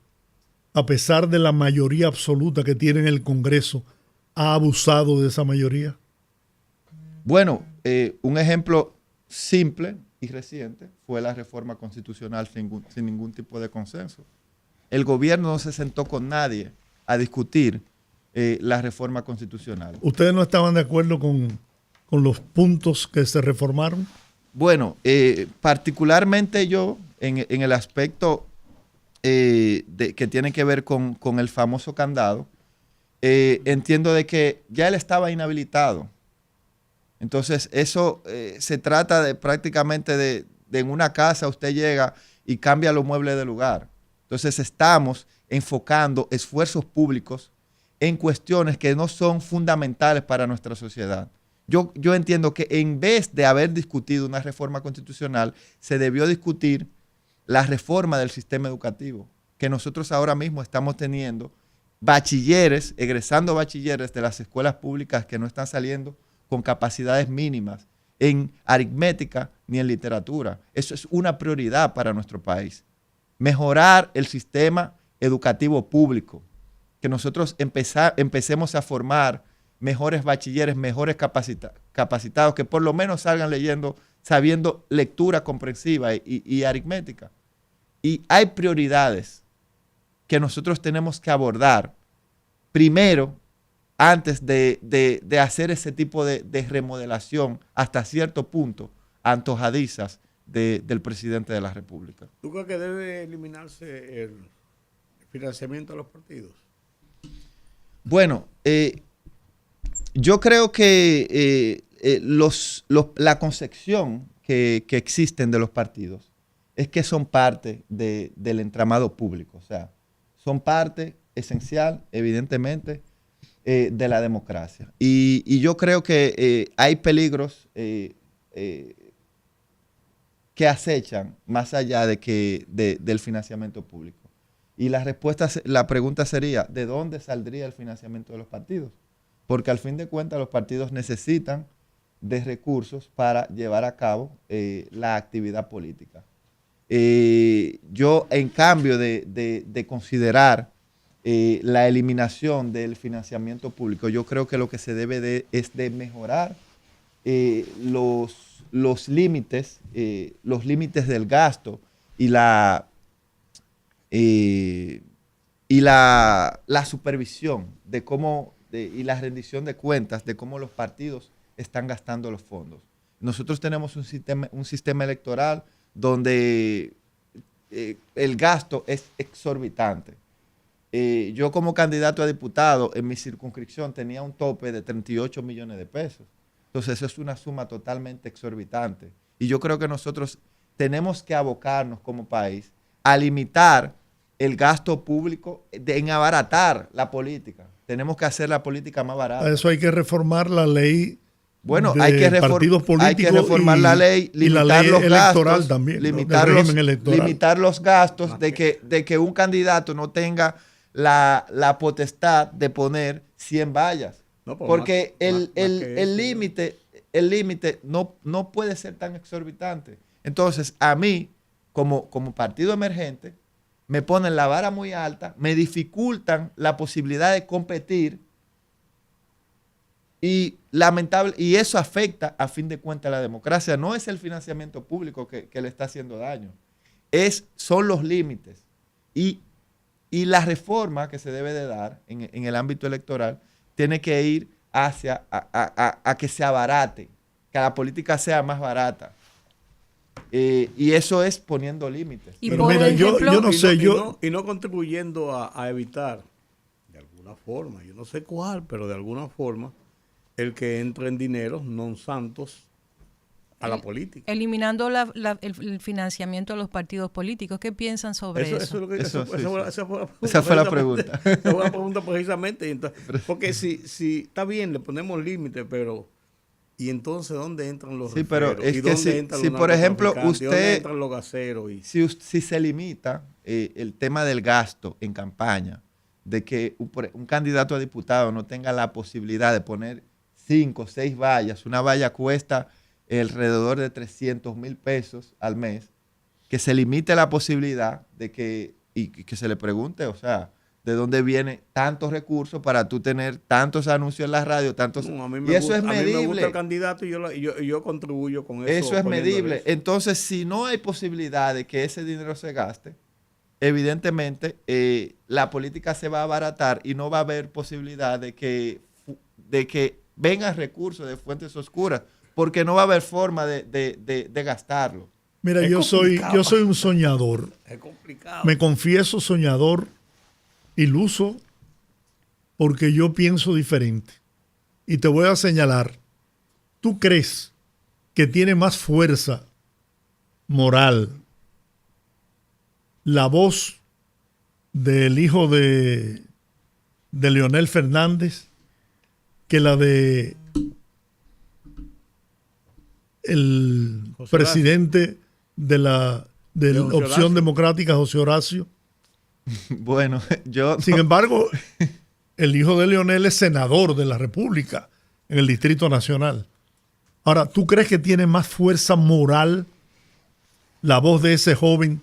a pesar de la mayoría absoluta que tiene en el Congreso, ha abusado de esa mayoría? Bueno, un ejemplo simple y reciente fue la reforma constitucional sin ningún tipo de consenso. El gobierno no se sentó con nadie a discutir la reforma constitucional. ¿Ustedes no estaban de acuerdo con los puntos que se reformaron? Bueno, particularmente yo, en el aspecto que tiene que ver con el famoso candado, entiendo de que ya él estaba inhabilitado. Entonces, eso se trata de prácticamente de en una casa usted llega y cambia los muebles de lugar. Entonces, estamos enfocando esfuerzos públicos en cuestiones que no son fundamentales para nuestra sociedad. Yo entiendo que en vez de haber discutido una reforma constitucional, se debió discutir la reforma del sistema educativo, que nosotros ahora mismo estamos teniendo egresando bachilleres de las escuelas públicas que no están saliendo con capacidades mínimas en aritmética ni en literatura. Eso es una prioridad para nuestro país. Mejorar el sistema educativo público, que nosotros empecemos a formar mejores bachilleres, mejores capacitados, que por lo menos salgan leyendo, sabiendo lectura comprensiva y aritmética. Y hay prioridades que nosotros tenemos que abordar primero antes de hacer ese tipo de remodelación hasta cierto punto antojadizas del presidente de la República. ¿Tú crees que debe eliminarse el financiamiento a los partidos? Bueno, yo creo que la concepción que existen de los partidos es que son parte del entramado público, o sea, son parte esencial, evidentemente, de la democracia. Y yo creo que hay peligros que acechan más allá del financiamiento público. Y la pregunta sería, ¿de dónde saldría el financiamiento de los partidos? Porque al fin de cuentas los partidos necesitan de recursos para llevar a cabo la actividad política. Yo, en cambio de considerar la eliminación del financiamiento público, yo creo que lo que se debe es de mejorar los límites del gasto y la supervisión de cómo y la rendición de cuentas de cómo los partidos están gastando los fondos. Nosotros tenemos un sistema electoral donde el gasto es exorbitante. Yo como candidato a diputado en mi circunscripción tenía un tope de 38 millones de pesos. Entonces eso es una suma totalmente exorbitante. Y yo creo que nosotros tenemos que abocarnos como país a limitar el gasto público en abaratar la política. Tenemos que hacer la política más barata. A eso hay que reformar la ley. Bueno, de hay que reformar la ley, limitar la ley los electoral gastos, también, limitar, ¿no? limitar los gastos de que un candidato no tenga la potestad de poner 100 vallas. No, porque el límite no puede ser tan exorbitante. Entonces, a mí, como partido emergente, me ponen la vara muy alta, me dificultan la posibilidad de competir y eso afecta a fin de cuentas a la democracia. No es el financiamiento público que le está haciendo daño, son los límites. Y la reforma que se debe de dar en el ámbito electoral tiene que ir hacia a que se abarate, que la política sea más barata. Y eso es poniendo límites. Pero mira, yo no sé, y no contribuyendo a evitar, de alguna forma, yo no sé cuál, pero de alguna forma, el que entren dineros non santos a la política. Eliminando el financiamiento a los partidos políticos. ¿Qué piensan sobre eso? Esa fue la pregunta. Esa fue la pregunta precisamente. Entonces, porque si está bien, le ponemos límites, pero ¿y entonces dónde entran los pero es que si por ejemplo usted, ¿dónde entran los gaseros? Si se limita el tema del gasto en campaña, de que un candidato a diputado no tenga la posibilidad de poner 5 o 6 vallas, una valla cuesta alrededor de 300,000 pesos al mes, que se limite la posibilidad de que se le pregunte, o sea, ¿de dónde vienen tantos recursos para tú tener tantos anuncios en la radio? Y eso es medible. A mí me gusta el candidato y yo contribuyo con eso. Eso es medible. Entonces, si no hay posibilidad de que ese dinero se gaste, evidentemente la política se va a abaratar y no va a haber posibilidad de que vengan recursos de fuentes oscuras, porque no va a haber forma de gastarlo. Mira, yo soy un soñador. Es complicado. Me confieso soñador, iluso, porque yo pienso diferente. Y te voy a señalar, ¿tú crees que tiene más fuerza moral la voz del hijo de Leonel Fernández que la de el presidente de la Opción Democrática, José Horacio? Bueno, Sin embargo, el hijo de Leonel es senador de la República en el Distrito Nacional. Ahora, ¿tú crees que tiene más fuerza moral la voz de ese joven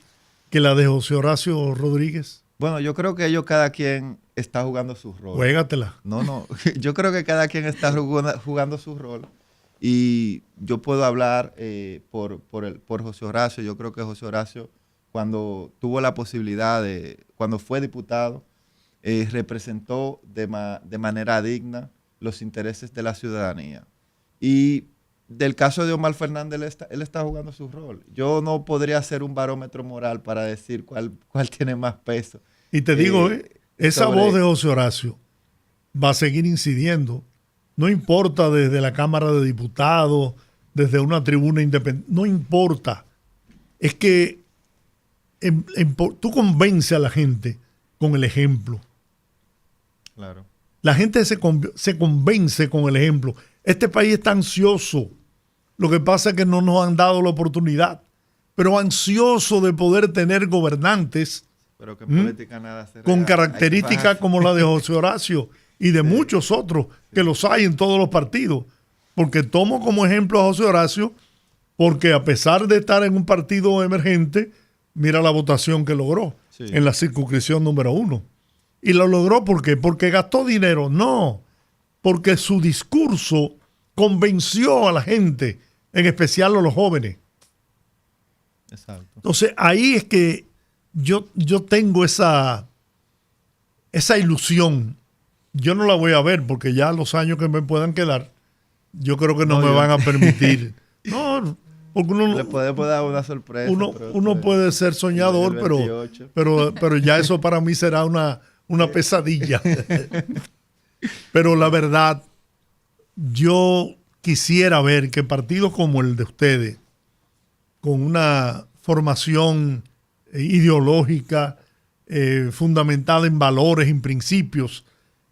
que la de José Horacio Rodríguez? Bueno, yo creo que cada quien está jugando su rol. Juégatela. No, yo creo que cada quien está jugando su rol. Y yo puedo hablar por José Horacio. Yo creo que José Horacio, cuando tuvo la posibilidad cuando fue diputado, representó de manera digna los intereses de la ciudadanía. Y del caso de Omar Fernández, él está jugando su rol. Yo no podría hacer un barómetro moral para decir cuál tiene más peso. Y te digo, esa voz de José Horacio va a seguir incidiendo. No importa desde la Cámara de Diputados, desde una tribuna independiente, no importa. Es que tú convences a la gente con el ejemplo. Claro. La gente se convence con el ejemplo. Este país está ansioso. Lo que pasa es que no nos han dado la oportunidad, pero ansioso de poder tener gobernantes pero que en política nada se con regala. características como la de José Horacio y de muchos otros que los hay en todos los partidos. Porque tomo como ejemplo a José Horacio porque a pesar de estar en un partido emergente, mira la votación que logró en la circunscripción número 1. Y lo logró ¿por qué? Porque gastó dinero. No, porque su discurso convenció a la gente, en especial a los jóvenes. Exacto. Entonces ahí es que yo tengo esa ilusión. Yo no la voy a ver porque ya los años que me puedan quedar, yo creo que no me van a permitir. No, porque uno le podemos dar una sorpresa. Uno puede ser soñador, pero ya eso para mí será una pesadilla. Pero la verdad, yo quisiera ver que partidos como el de ustedes, con una formación ideológica fundamentada en valores, en principios,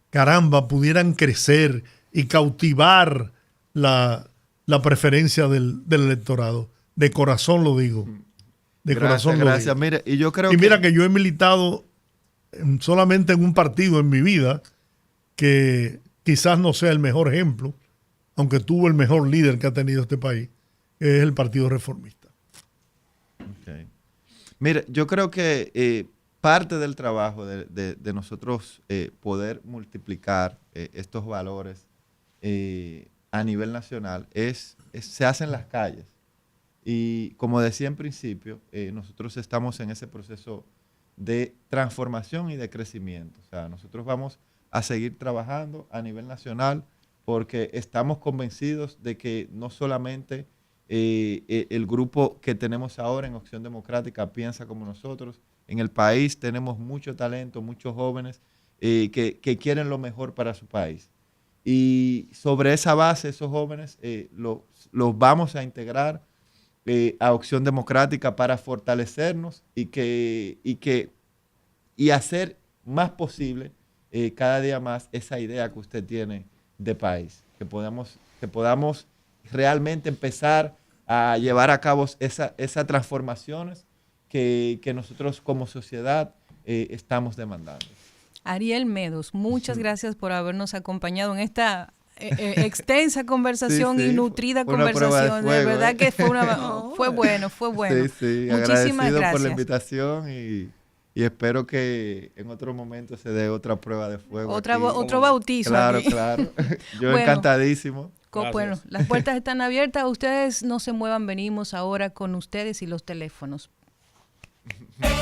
caramba, pudieran crecer y cautivar la preferencia del electorado. De corazón lo digo. De corazón lo digo. Mire, y yo creo mira que yo he militado solamente en un partido en mi vida que quizás no sea el mejor ejemplo, aunque tuvo el mejor líder que ha tenido este país, que es el Partido Reformista. Okay. Mire, yo creo que parte del trabajo de nosotros poder multiplicar estos valores a nivel nacional se hace en las calles. Y como decía en principio, nosotros estamos en ese proceso de transformación y de crecimiento. O sea, nosotros vamos a seguir trabajando a nivel nacional porque estamos convencidos de que no solamente el grupo que tenemos ahora en Opción Democrática piensa como nosotros. En el país tenemos mucho talento, muchos jóvenes que quieren lo mejor para su país. Y sobre esa base, esos jóvenes los vamos a integrar a Opción Democrática para fortalecernos y hacer más posible cada día más esa idea que usted tiene de país, que podamos realmente empezar a llevar a cabo esas transformaciones que nosotros como sociedad estamos demandando. Ariel Medos, muchas gracias por habernos acompañado en esta extensa conversación y nutrida conversación. De verdad que fue bueno. Muchísimas gracias por la invitación y espero que en otro momento se dé otra prueba de fuego. Otro bautizo. Claro, aquí. Claro. Yo encantadísimo. Bueno, las puertas están abiertas. Ustedes no se muevan, venimos ahora con ustedes y los teléfonos.